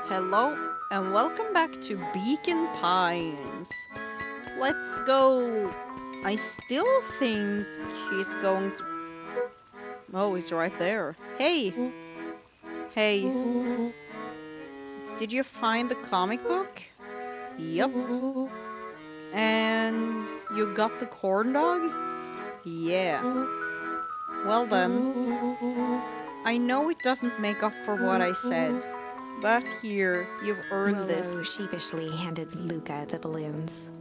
Hello and welcome back to Beacon Pines. Let's go. I still think he's going to. Oh, he's right there. Hey! Hey, did you find the comic book? Yup. And you got the corn dog? Yeah. Well then, I know it doesn't make up for what I said, but here, you've earned Rollo this. sheepishly handed Luca the balloons.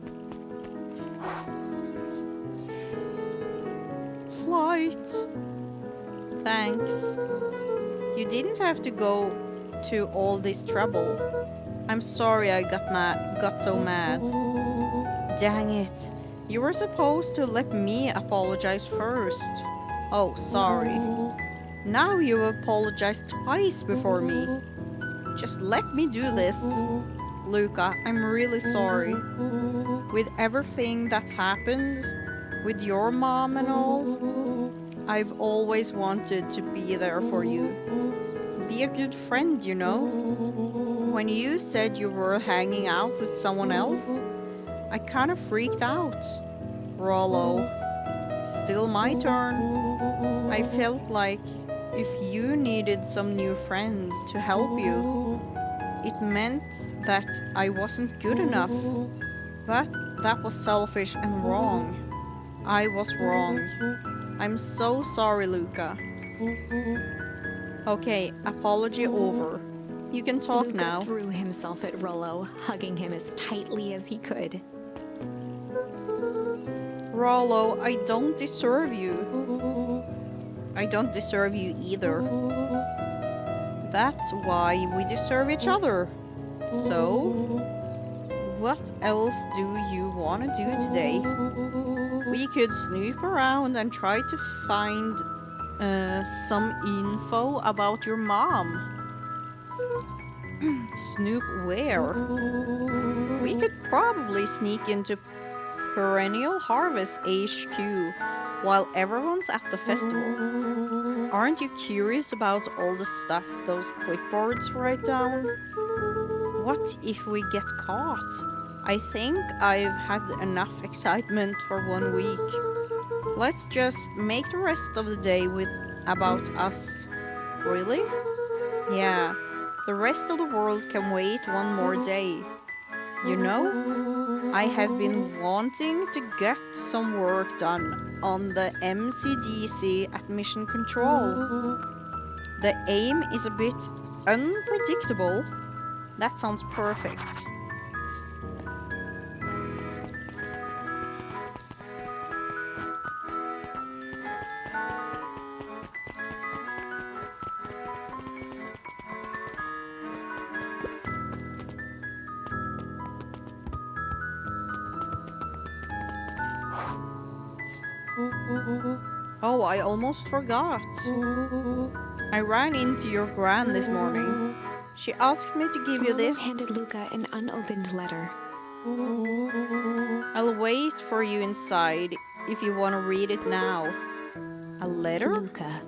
Flight. Thanks. You didn't have to go to all this trouble. I'm sorry I got so mad. Dang it. You were supposed to let me apologize first. Oh, sorry. Now you apologized twice before me. Just let me do this. Luca, I'm really sorry. With everything that's happened, with your mom and all, I've always wanted to be there for you. Be a good friend, you know? When you said you were hanging out with someone else, I kind of freaked out. Rollo, still my turn. I felt like if you needed some new friends to help you, it meant that I wasn't good enough. But that was selfish and wrong. I was wrong. I'm so sorry, Luca. Okay, apology over. You can talk Luca now. threw himself at Rollo, hugging him as tightly as he could. Rollo, I don't deserve you. I don't deserve you either. That's why we deserve each other. So, what else do you want to do today? We could snoop around and try to find some info about your mom. Snoop where? We could probably sneak into Perennial Harvest HQ while everyone's at the festival. Aren't you curious about all the stuff those clipboards write down? What if we get caught? I think I've had enough excitement for 1 week. Let's just make the rest of the day with about us. Really? Yeah, the rest of the world can wait 1 more day. You know, I have been wanting to get some work done on the MCDC at Mission Control. The aim is a bit unpredictable. That sounds perfect. Oh, I almost forgot. I ran into your gran this morning. She asked me to give you Rollo this. handed Luca an unopened letter. I'll wait for you inside if you want to read it now. A letter? Luca,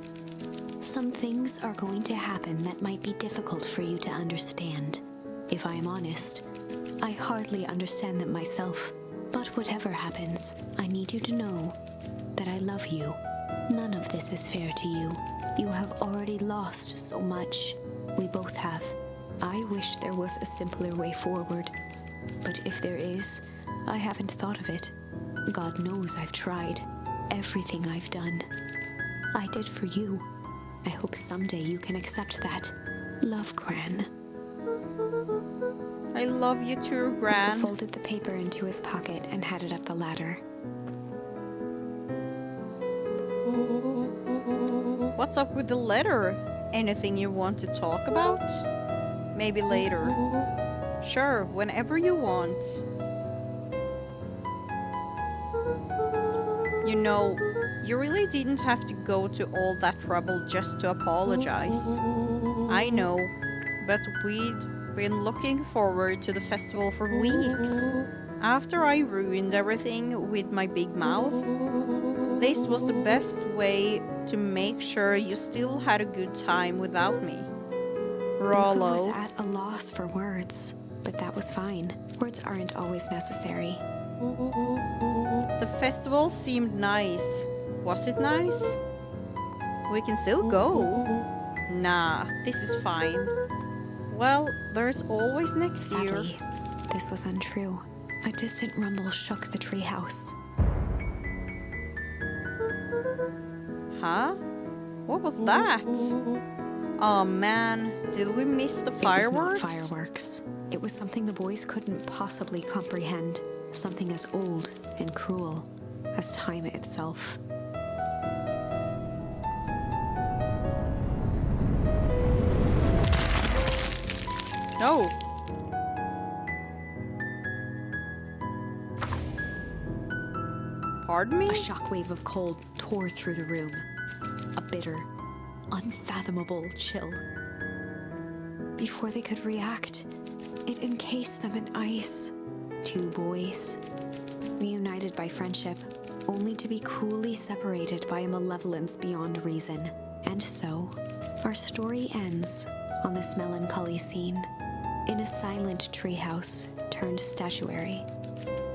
some things are going to happen that might be difficult for you to understand. If I am honest, I hardly understand them myself. But whatever happens, I need you to know that I love you. None of this is fair to you. You have already lost so much. We both have. I wish there was a simpler way forward. But if there is, I haven't thought of it. God knows I've tried. Everything I've done, I did for you. I hope someday you can accept that. Love, Gran. I love you too, Luca Gran. folded the paper into his pocket and headed up the ladder. What's up with the letter? Anything you want to talk about? Maybe later. Sure, whenever you want. You know, you really didn't have to go to all that trouble just to apologize. I know, but we'd been looking forward to the festival for weeks. After I ruined everything with my big mouth, this was the best way to make sure you still had a good time without me. Luca was Rollo. at a loss for words, but that was fine. Words aren't always necessary. The festival seemed nice. Was it nice? We can still go. Nah, this is fine. Well, there's always next year. Sadly, this was untrue. A distant rumble shook the treehouse. Huh? What was that? Oh man, did we miss the fireworks? It was not fireworks. It was something the boys couldn't possibly comprehend. Something as old and cruel as time itself. No. Pardon me? A shockwave of cold tore through the room. A bitter, unfathomable chill. Before they could react, it encased them in ice. Two boys, reunited by friendship, only to be cruelly separated by a malevolence beyond reason. And so, our story ends on this melancholy scene. In a silent treehouse turned statuary,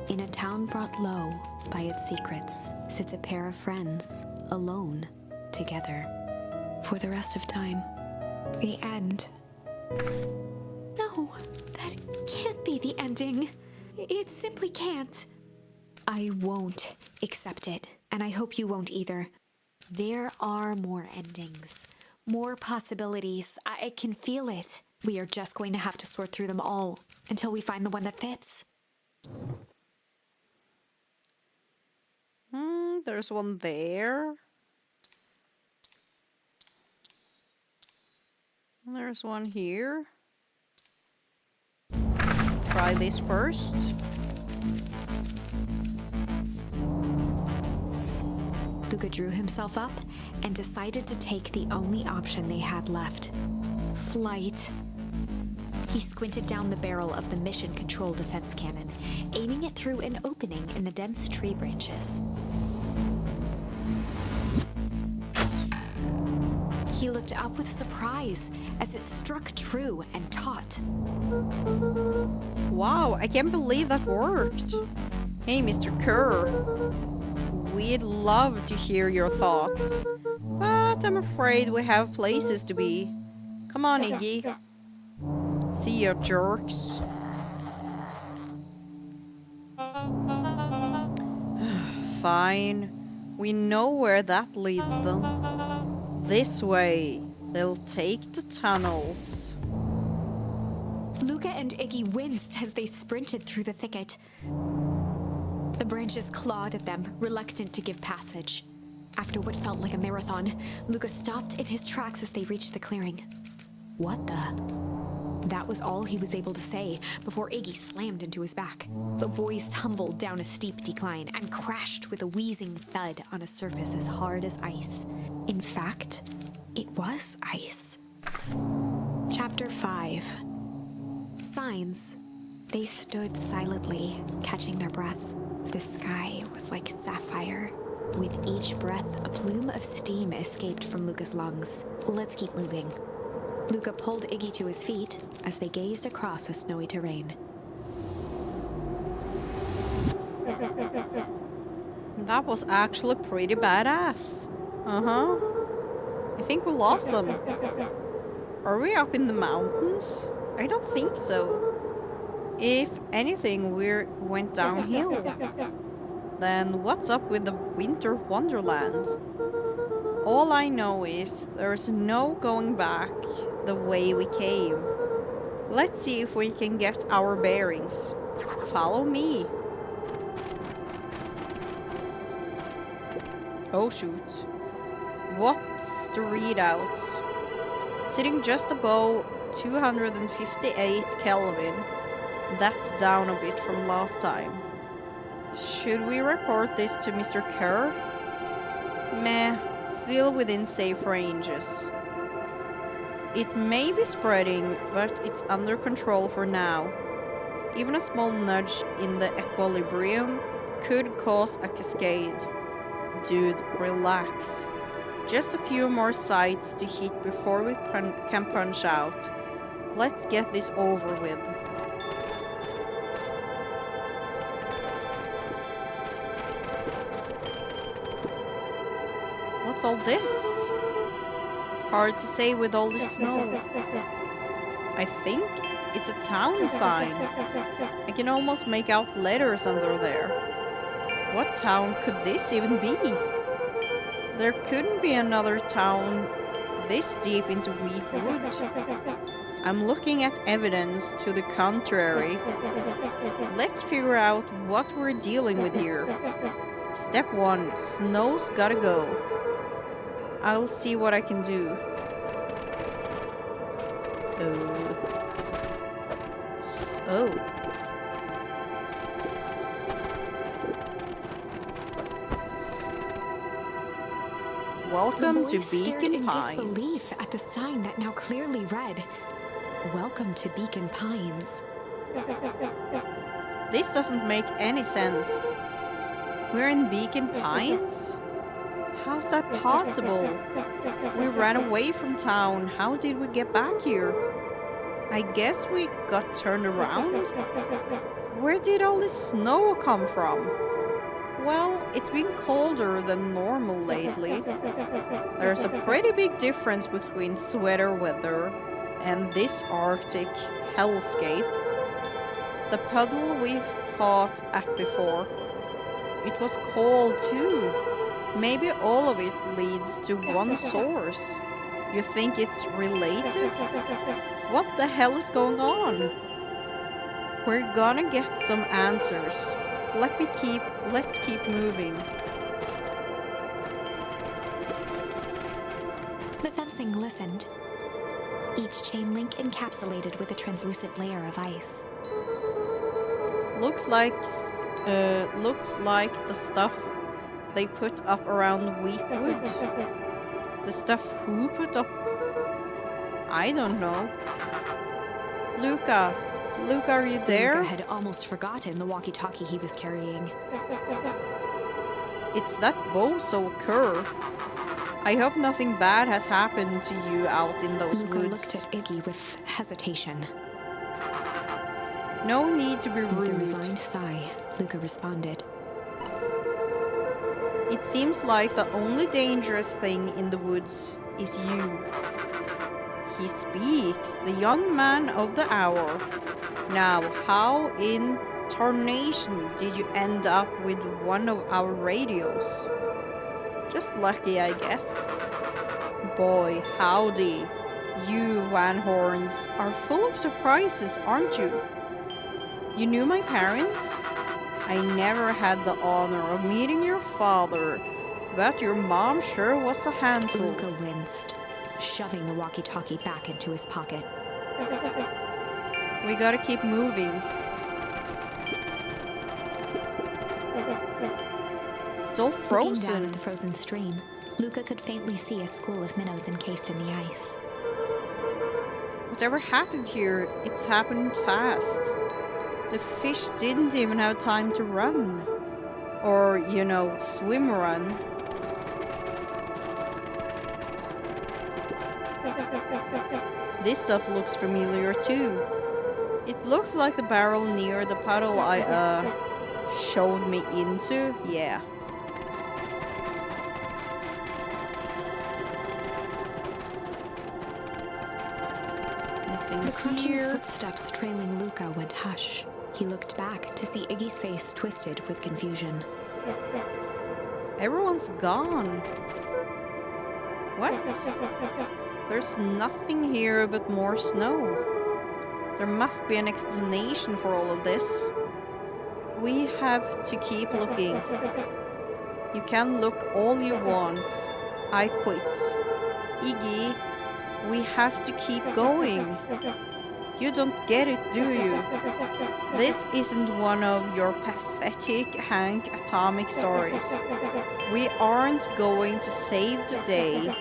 in a town brought low by its secrets, sits a pair of friends, alone, together, for the rest of time. The end. No, that can't be the ending. It simply can't. I won't accept it, and I hope you won't either. There are more endings, more possibilities. I can feel it. We are just going to have to sort through them all until we find the one that fits. There's one there. There's one here. Try this first. Luca drew himself up and decided to take the only option they had left. Flight. He squinted down the barrel of the mission control defense cannon, aiming it through an opening in the dense tree branches. He looked up with surprise as it struck true and taut. Wow, I can't believe that worked. Hey, Mr. Kerr. We'd love to hear your thoughts, but I'm afraid we have places to be. Come on, Iggy. See ya, jerks. Fine. We know where that leads them. This way. They'll take the tunnels. Luca and Iggy winced as they sprinted through the thicket. The branches clawed at them, reluctant to give passage. After what felt like a marathon, Luca stopped in his tracks as they reached the clearing. What the? That was all he was able to say before Iggy slammed into his back. The boys tumbled down a steep decline and crashed with a wheezing thud on a surface as hard as ice. In fact, it was ice. Chapter 5. Signs. They stood silently, catching their breath. The sky was like sapphire. With each breath, a plume of steam escaped from Luca's lungs. Let's keep moving. Luca pulled Iggy to his feet as they gazed across a snowy terrain. That was actually pretty badass. I think we lost them. Are we up in the mountains? I don't think so. If anything, we went downhill. Then what's up with the winter wonderland? All I know is there's no going back the way we came. Let's see if we can get our bearings. Follow me. Oh shoot. What's the readouts? Sitting just above 258 Kelvin. That's down a bit from last time. Should we report this to Mr. Kerr? Meh, still within safe ranges. It may be spreading, but it's under control for now. Even a small nudge in the equilibrium could cause a cascade. Dude, relax. Just a few more sites to hit before we can punch out. Let's get this over with. What's all this? Hard to say with all this snow. I think it's a town sign. I can almost make out letters under there. What town could this even be? There couldn't be another town this deep into Weep Wood. I'm looking at evidence to the contrary. Let's figure out what we're dealing with here. Step 1. Snow's gotta go. I'll see what I can do. Oh. Welcome to Beacon Pines. In disbelief at the sign that now clearly read, "Welcome to Beacon Pines." This doesn't make any sense. We're in Beacon Pines? How's that possible? We ran away from town. How did we get back here? I guess we got turned around? Where did all this snow come from? Well, it's been colder than normal lately. There's a pretty big difference between sweater weather and this Arctic hellscape. The puddle we fought at before, it was cold too. Maybe all of it leads to one source. You think it's related? What the hell is going on? We're gonna get some answers. Let's keep moving. The fencing glistened, each chain link encapsulated with a translucent layer of ice. Looks like the stuff they put up around Weep Wood. The stuff who put up? I don't know. Luca, are you there? Luca had almost forgotten the walkie-talkie he was carrying. It's that bozo Kerr. I hope nothing bad has happened to you out in those Luca woods. looked at Iggy with hesitation. No need to be With a rude. resigned sigh, Luca responded. It seems like the only dangerous thing in the woods is you. He speaks, the young man of the hour. Now, how in tarnation did you end up with one of our radios? Just lucky, I guess. Boy, howdy. You Van Horns are full of surprises, aren't you? You knew my parents? I never had the honor of meeting your father, but your mom sure was a handful. Luca winced, shoving the walkie-talkie back into his pocket. We gotta keep moving. It's all Looking down frozen. at the frozen stream, Luca could faintly see a school of minnows encased in the ice. Whatever happened here, it's happened fast. The fish didn't even have time to run. Or, swim run. This stuff looks familiar too. It looks like the barrel near the puddle I, showed me into. Yeah. The crunching of footsteps trailing Luca went hush. He looked back to see Iggy's face twisted with confusion. Everyone's gone. What? There's nothing here but more snow. There must be an explanation for all of this. We have to keep looking. You can look all you want. I quit. Iggy, we have to keep going. You don't get it, do you? This isn't one of your pathetic Hank Atomic stories. We aren't going to save the day.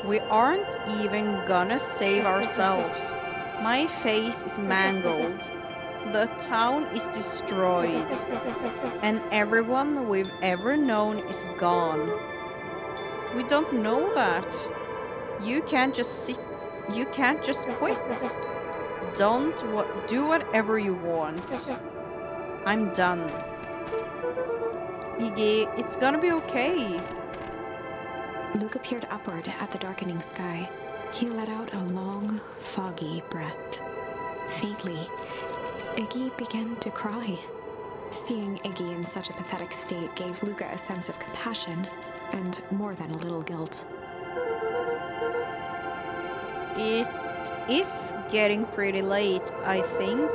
We aren't even gonna save ourselves. My face is mangled. The town is destroyed. And everyone we've ever known is gone. We don't know that. You can't just quit. do whatever you want. I'm done. Iggy, it's gonna be okay. Luca peered upward at the darkening sky. He let out a long, foggy breath. Faintly, Iggy began to cry. Seeing Iggy in such a pathetic state gave Luca a sense of compassion and more than a little guilt. It is getting pretty late, I think.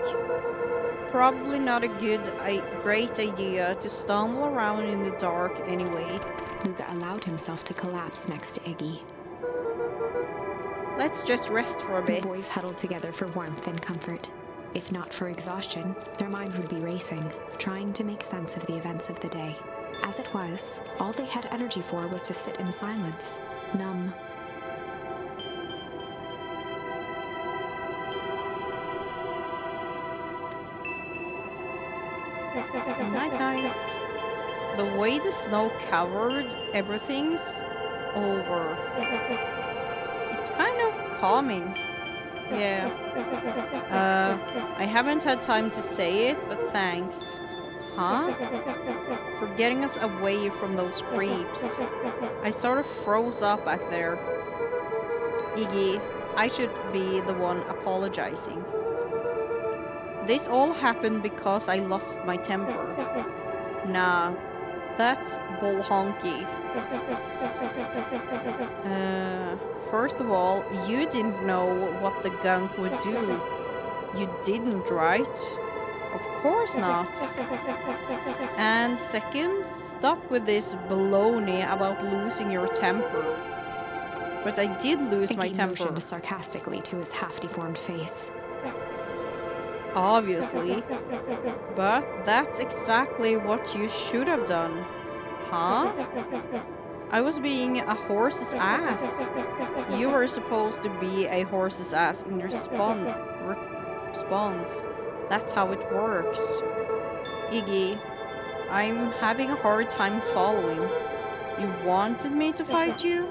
Probably not a great idea to stumble around in the dark anyway. Luca allowed himself to collapse next to Iggy. Let's just rest for a bit. The boys huddled together for warmth and comfort. If not for exhaustion, their minds would be racing, trying to make sense of the events of the day. As it was, all they had energy for was to sit in silence, numb. Night. The way the snow covered everything's over. It's kind of calming. Yeah. I haven't had time to say it, but thanks. Huh? For getting us away from those creeps. I sort of froze up back there. Iggy, I should be the one apologizing. This all happened because I lost my temper. Nah, that's bull honky. First of all, you didn't know what the gunk would do. You didn't, right? Of course not. And second, stop with this baloney about losing your temper. But I did lose my temper. Motioned sarcastically to his half-deformed face. Obviously. But that's exactly what you should have done. Huh? I was being a horse's ass. You were supposed to be a horse's ass in response. That's how it works. Iggy, I'm having a hard time following. You wanted me to fight you?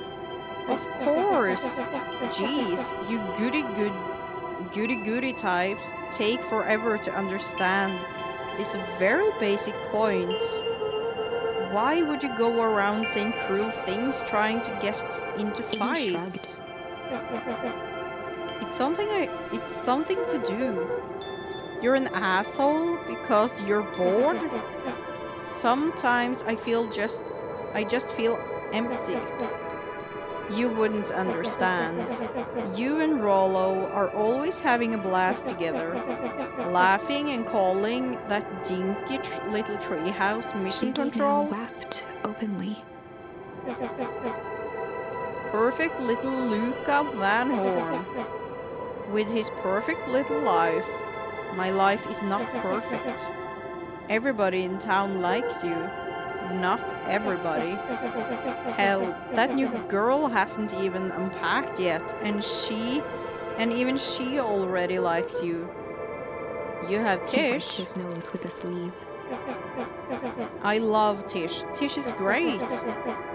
Of course. Jeez, you goody types take forever to understand this very basic point. Why would you go around saying cruel things trying to get into fights? It's something to do. You're an asshole because you're bored. Sometimes I just feel empty. You wouldn't understand. You and Rollo are always having a blast together, laughing and calling that dinky little treehouse mission control. Iggy now wept openly. Perfect little Luca Van Horn. With his perfect little life. My life is not perfect. Everybody in town likes you. Not everybody. Hell, that new girl hasn't even unpacked yet, and even she already likes you. You have Tish. He wiped his nose with a sleeve. I love Tish. Tish is great,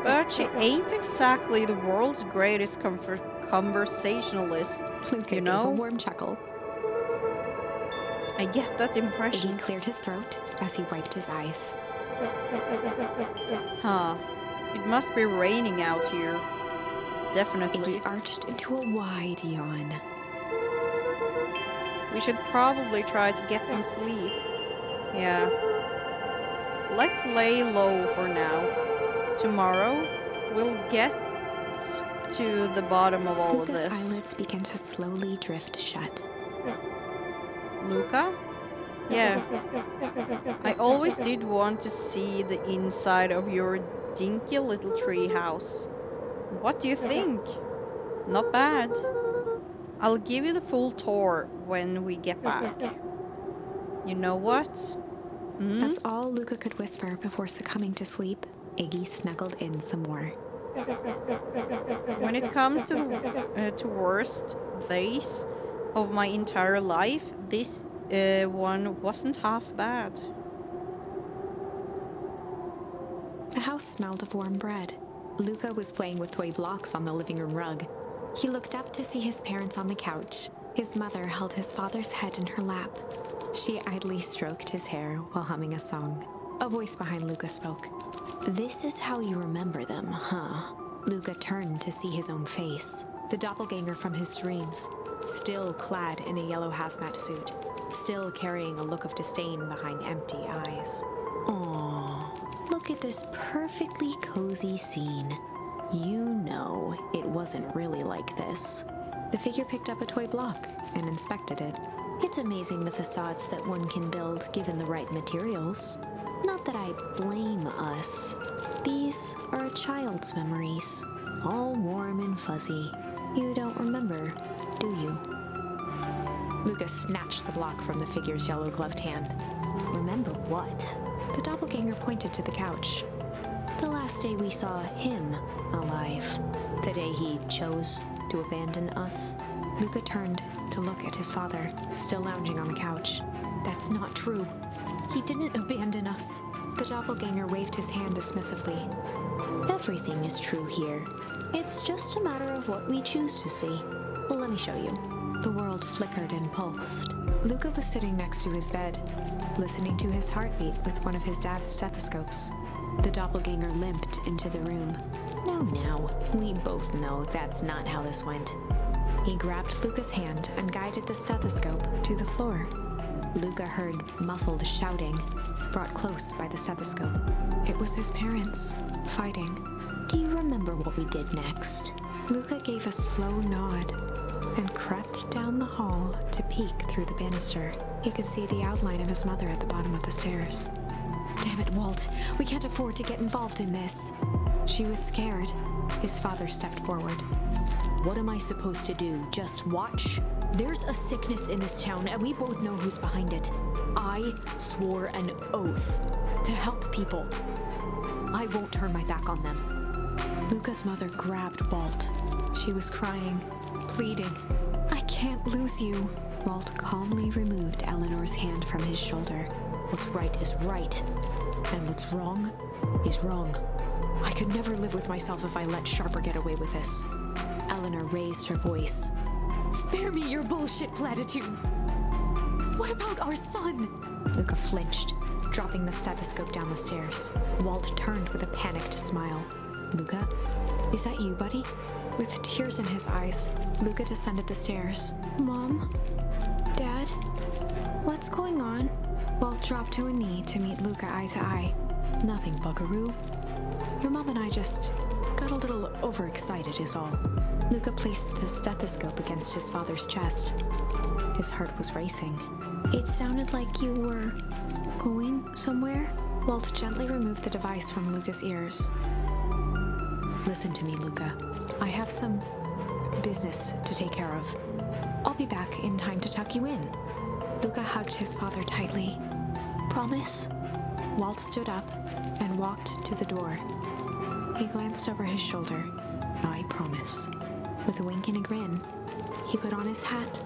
but she ain't exactly the world's greatest conversationalist. Luca you know? gave a warm chuckle. I get that impression. Iggy cleared his throat as he wiped his eyes. Huh. It must be raining out here. Definitely. Iggy arched into a wide yawn. We should probably try to get some sleep. Yeah. Let's lay low for now. Tomorrow, we'll get to the bottom of all Luca's of this. eyelids began to slowly drift shut. Luca? Yeah. I always did want to see the inside of your dinky little tree house. What do you think? Not bad. I'll give you the full tour when we get back. You know what? Hmm? That's all Luca could whisper before succumbing to sleep. Iggy snuggled in some more. When it comes to worst days of my entire life, this one wasn't half bad. The house smelled of warm bread. Luca was playing with toy blocks on the living room rug. He looked up to see his parents on the couch. His mother held his father's head in her lap. She idly stroked his hair while humming a song. A voice behind Luca spoke. "This is how you remember them, huh?" Luca turned to see his own face. The doppelganger from his dreams, still clad in a yellow hazmat suit, still carrying a look of disdain behind empty eyes. Aww, look at this perfectly cozy scene. You know it wasn't really like this. The figure picked up a toy block and inspected it. It's amazing the facades that one can build given the right materials. Not that I blame us. These are a child's memories, all warm and fuzzy. You don't remember, do you? Lucas snatched the block from the figure's yellow-gloved hand. Remember what? The doppelganger pointed to the couch. The last day we saw him alive. The day he chose to abandon us. Luca turned to look at his father, still lounging on the couch. That's not true. He didn't abandon us. The doppelganger waved his hand dismissively. Everything is true here. It's just a matter of what we choose to see. Well, let me show you. The world flickered and pulsed. Luca was sitting next to his bed, listening to his heartbeat with one of his dad's stethoscopes. The doppelganger limped into the room. No, we both know that's not how this went. He grabbed Luca's hand and guided the stethoscope to the floor. Luca heard muffled shouting, brought close by the stethoscope. It was his parents, fighting. Do you remember what we did next? Luca gave a slow nod and crept down the hall to peek through the banister. He could see the outline of his mother at the bottom of the stairs. Damn it, Walt. We can't afford to get involved in this. She was scared. His father stepped forward. What am I supposed to do? Just watch? There's a sickness in this town, and we both know who's behind it. I swore an oath to help people. I won't turn my back on them. Luca's mother grabbed Walt. She was crying, pleading. I can't lose you. Walt calmly removed Eleanor's hand from his shoulder. What's right is right, and what's wrong is wrong. I could never live with myself if I let Sharper get away with this. Eleanor raised her voice. Spare me your bullshit platitudes. What about our son? Luca flinched, dropping the stethoscope down the stairs. Walt turned with a panicked smile. Luca, is that you, buddy? With tears in his eyes, Luca descended the stairs. Mom? Dad? What's going on? Walt dropped to a knee to meet Luca eye to eye. Nothing, buckaroo. Your mom and I just got a little overexcited is all. Luca placed the stethoscope against his father's chest. His heart was racing. It sounded like you were going somewhere. Walt gently removed the device from Luca's ears. Listen to me, Luca. I have some business to take care of. I'll be back in time to tuck you in. Luca hugged his father tightly. Promise? Walt stood up and walked to the door. He glanced over his shoulder. I promise. With a wink and a grin, he put on his hat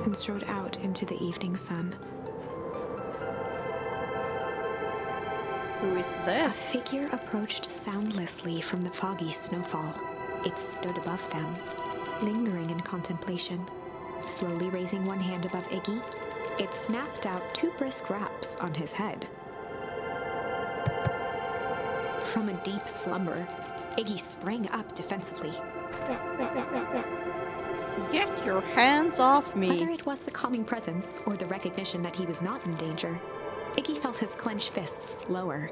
and strode out into the evening sun. Who is this? A figure approached soundlessly from the foggy snowfall. It stood above them, lingering in contemplation. Slowly raising one hand above Iggy, it snapped out 2 brisk raps on his head. From a deep slumber, Iggy sprang up defensively. Get your hands off me! Whether it was the calming presence or the recognition that he was not in danger, Iggy felt his clenched fists lower.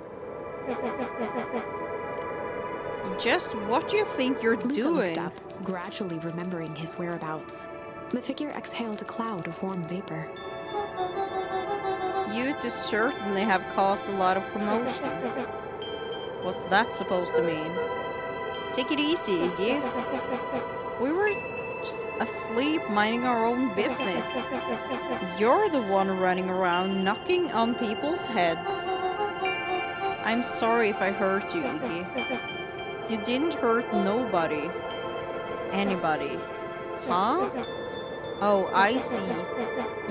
Just what do you think you're Luca doing? looked up, gradually remembering his whereabouts. The figure exhaled a cloud of warm vapor. You two certainly have caused a lot of commotion. What's that supposed to mean? Take it easy, Iggy. We were just asleep minding our own business. You're the one running around knocking on people's heads. I'm sorry if I hurt you, Iggy. You didn't hurt nobody. Anybody. Huh? Oh, I see.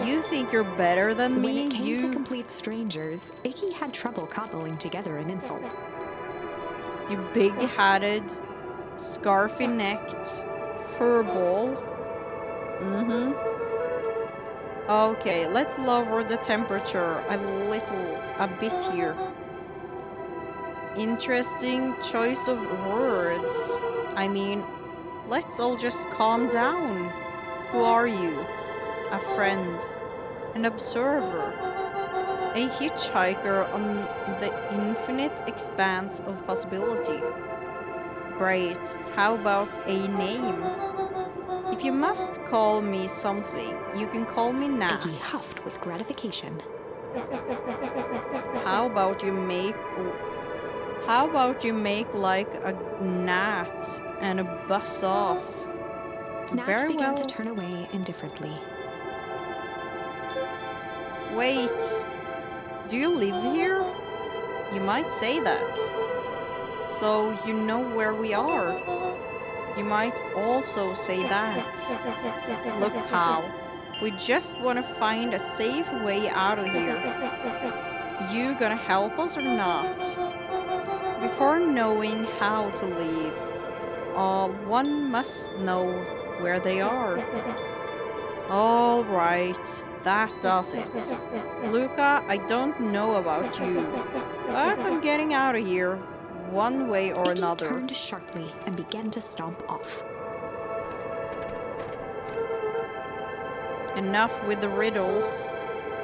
You think you're better than me? When it came to complete strangers, Iggy had trouble cobbling together an insult. You big-hatted, scarfy-necked furball. Okay, let's lower the temperature a bit here. Interesting choice of words. I mean, let's all just calm down. Who are you? A friend, an observer, a hitchhiker on the infinite expanse of possibility. Great, how about a name? If you must call me something, you can call me Nat. Iggy huffed with gratification. How about you make like a gnat and a buzz off? Nat Very began well. to turn away indifferently. Wait, do you live here? You might say that. So you know where we are. You might also say that. Look, pal, we just want to find a safe way out of here. You gonna help us or not? Before knowing how to leave, one must know where they are. All right, that does it. Luca, I don't know about you, but I'm getting out of here, one way or Iggy another. turned sharply and began to stomp off. Enough with the riddles.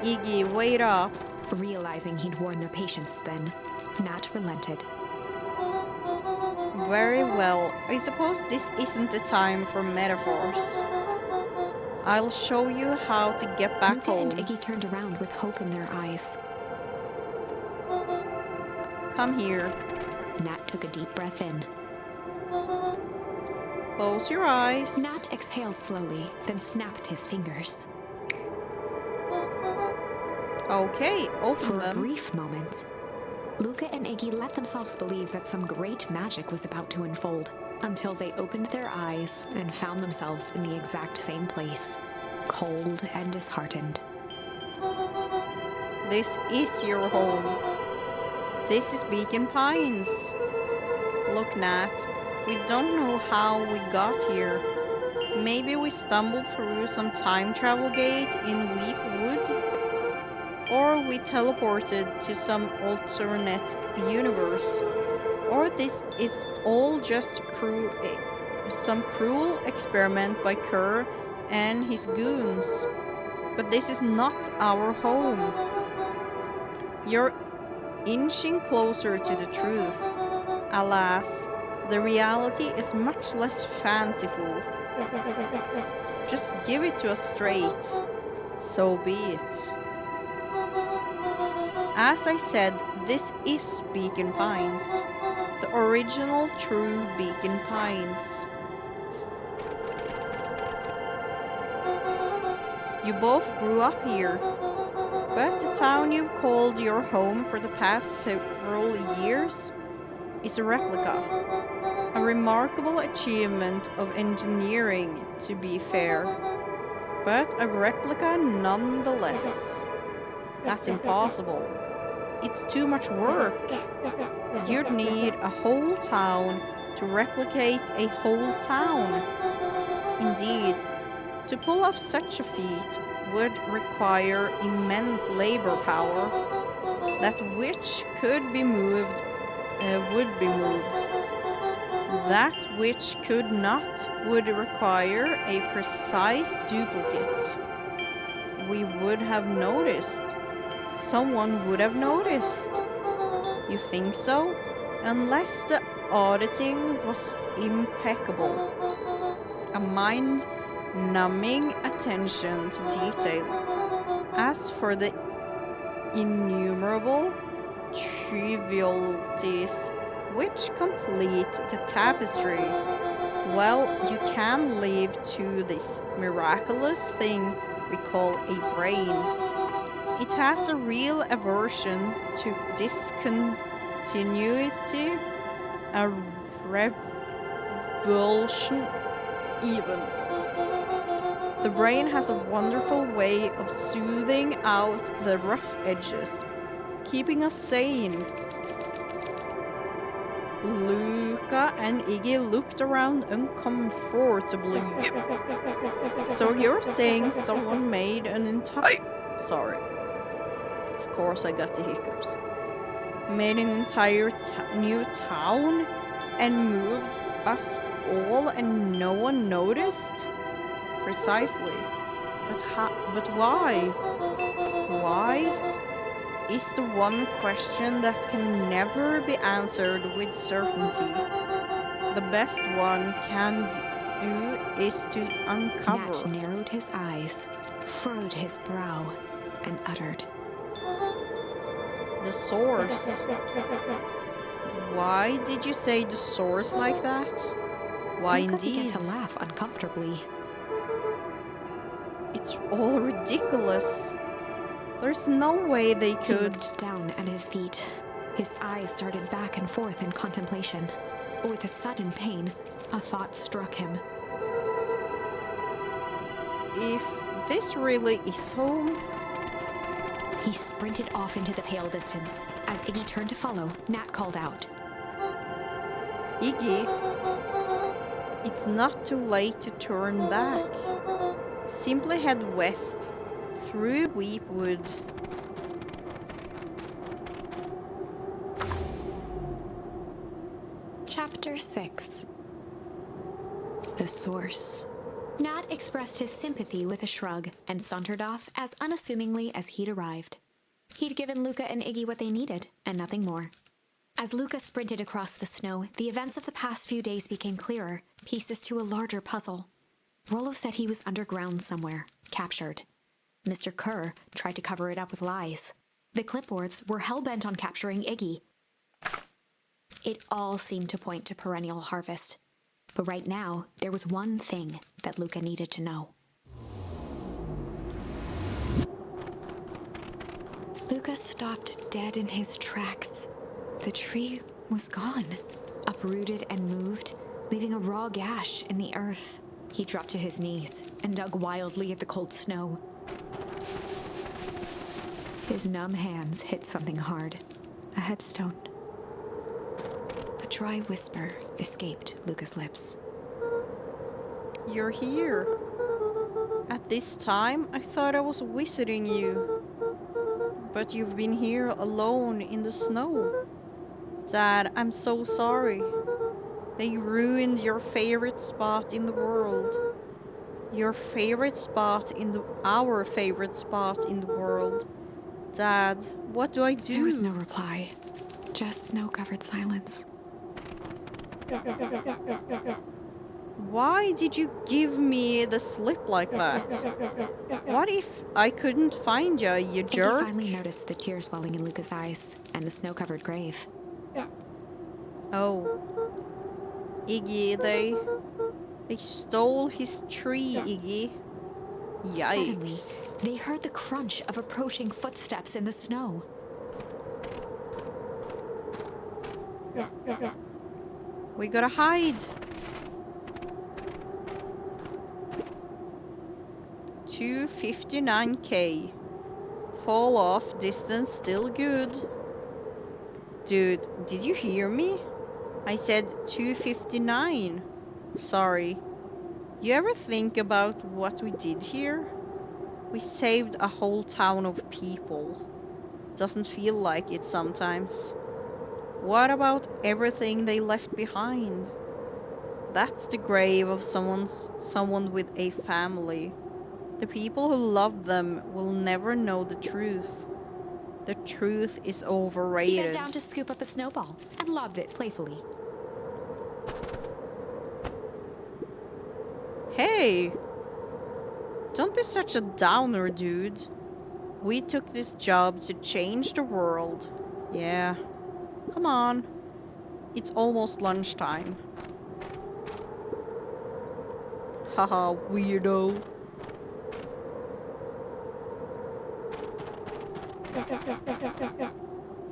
Iggy, wait up. Realizing he'd worn their patience then, Nat relented. Very well, I suppose this isn't the time for metaphors. I'll show you how to get back Luca home. and Iggy turned around with hope in their eyes. Come here. Nat took a deep breath in. Close your eyes. Nat exhaled slowly, then snapped his fingers. Okay, open For a them. brief moment, Luca and Iggy let themselves believe that some great magic was about to unfold, until they opened their eyes and found themselves in the exact same place, cold and disheartened. This is your home. This is Beacon Pines. Look, Nat, we don't know how we got here. Maybe we stumbled through some time travel gate in Weep Wood? Or we teleported to some alternate universe. Or this is all just some cruel experiment by Kerr and his goons. But this is not our home. You're inching closer to the truth. Alas, the reality is much less fanciful. Just give it to us straight. So be it. As I said, this is Beacon Pines. The original true Beacon Pines. You both grew up here, but the town you've called your home for the past several years is a replica. A remarkable achievement of engineering, to be fair, but a replica nonetheless. That's impossible. It's too much work. You'd need a whole town to replicate a whole town. Indeed, to pull off such a feat would require immense labor power. That which could be moved would be moved. That which could not would require a precise duplicate. We would have noticed. Someone would have noticed. You think so? Unless the auditing was impeccable. A mind-numbing attention to detail. As for the innumerable trivialities which complete the tapestry, well, you can leave to this miraculous thing we call a brain. It has a real aversion to discontinuity, a revulsion even. The brain has a wonderful way of smoothing out the rough edges, keeping us sane. Luca and Iggy looked around uncomfortably. So you're saying someone made an entire... Sorry. Of course I got the hiccups. Made an entire new town and moved us all and no one noticed? Precisely. But why? Why? Is the one question that can never be answered with certainty. The best one can do is to uncover. Nat narrowed his eyes, furrowed his brow, and uttered, The source. Why did you say the source like that? Why Luca began indeed? to laugh uncomfortably. It's all ridiculous. There's no way they He could... looked down at his feet. His eyes started back and forth in contemplation. With a sudden pain, a thought struck him. If this really is home... He sprinted off into the pale distance. As Iggy turned to follow, Nat called out, Iggy, it's not too late to turn back. Simply head west, through Weepwood. Chapter 6. The Source. Nat expressed his sympathy with a shrug and sauntered off as unassumingly as he'd arrived. He'd given Luca and Iggy what they needed, and nothing more. As Luca sprinted across the snow, the events of the past few days became clearer, pieces to a larger puzzle. Rollo said he was underground somewhere, captured. Mr. Kerr tried to cover it up with lies. The clipboards were hell-bent on capturing Iggy. It all seemed to point to perennial harvest. But right now, there was one thing that Luca needed to know. Luca stopped dead in his tracks. The tree was gone, uprooted and moved, leaving a raw gash in the earth. He dropped to his knees and dug wildly at the cold snow. His numb hands hit something hard, a headstone. A dry whisper escaped Luca's lips. You're here. At this time, I thought I was visiting you. But you've been here alone in the snow. Dad, I'm so sorry. They ruined your favorite spot in the world. Your favorite spot in the... Our favorite spot in the world. Dad, what do I do? There was no reply, just snow-covered silence. Why did you give me the slip like that? What if I couldn't find you, you jerk? Iggy finally noticed the tears welling in Luca's eyes and the snow-covered grave. Oh. Iggy, they stole his tree, Iggy. Suddenly, Yikes. they heard the crunch of approaching footsteps in the snow. We gotta hide. 259k. Fall off distance still good. Dude, did you hear me? I said 259. Sorry. You ever think about what we did here? We saved a whole town of people. Doesn't feel like it sometimes. What about everything they left behind? That's the grave of someone with a family. The people who loved them will never know the truth. The truth is He overrated. bent down to scoop up a snowball and lobbed it playfully. Hey! Don't be such a downer, dude. We took this job to change the world. Yeah. Come on. It's almost lunchtime. Haha, weirdo.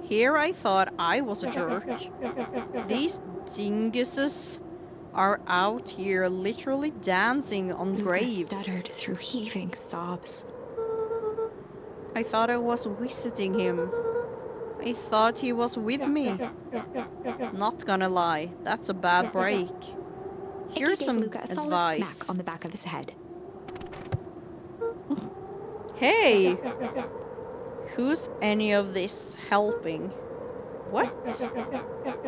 Here I thought I was a jerk. These dinguses are out here literally dancing on Luca graves. stuttered through heaving sobs. I thought I was visiting him. I thought he was with me. Not gonna lie, that's a bad break. Iggy Here's gave some Luca a solid advice. smack on the back of his head. Hey! Who's any of this helping? What?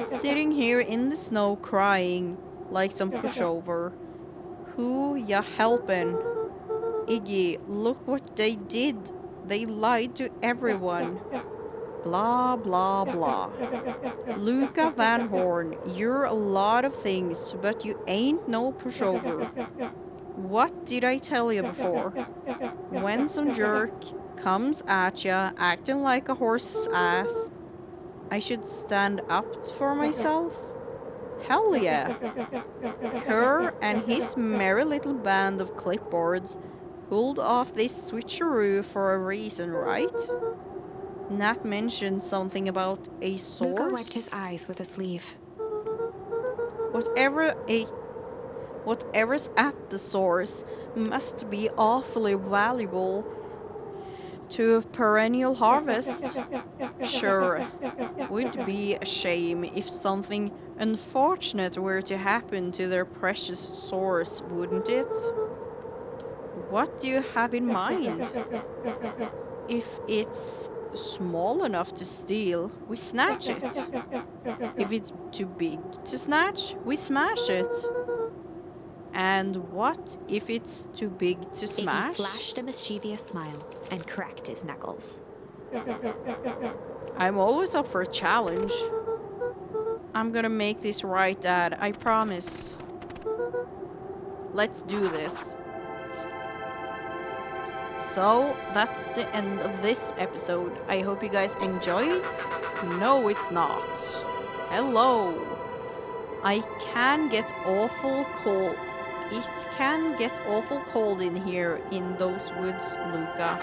Sitting here in the snow crying like some pushover. Who ya helping? Iggy, look what they did. They lied to everyone. Blah, blah, blah. Luca Van Horn, you're a lot of things, but you ain't no pushover. What did I tell you before? When some jerk comes at ya acting like a horse's ass, I should stand up for myself? Hell yeah. Kerr and his merry little band of clipboards pulled off this switcheroo for a reason, right? Nat mentioned something about a source. Luca wiped his eyes with a sleeve. Whatever's at the source must be awfully valuable to a perennial harvest. Sure, would be a shame if something unfortunate were to happen to their precious source, wouldn't it? What do you have in mind? If it's small enough to steal, we snatch it. If it's too big to snatch, we smash it. And what if it's too big to smash? Iggy flashed a mischievous smile and cracked his knuckles. I'm always up for a challenge. I'm gonna make this right, Dad, I promise. Let's do this. So, that's the end of this episode. I hope you guys enjoyed. No, it's not. Hello. I can get awful cold. It can get awful cold in here in those woods, Luca.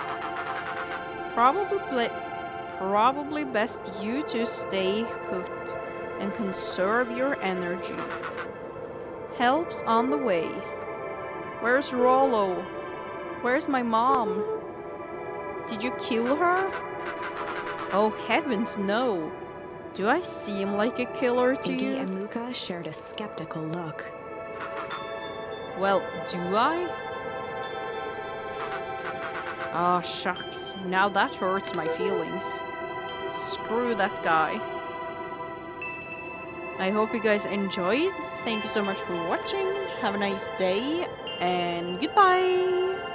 Probably best you to stay put and conserve your energy. Help's on the way. Where's Rollo? Where's my mom? Did you kill her? Oh heavens, no. Do I seem like a killer to you? Iggy and Luca shared a skeptical look. Well, do I? Ah, shucks. Now that hurts my feelings. Screw that guy. I hope you guys enjoyed. Thank you so much for watching. Have a nice day, and goodbye!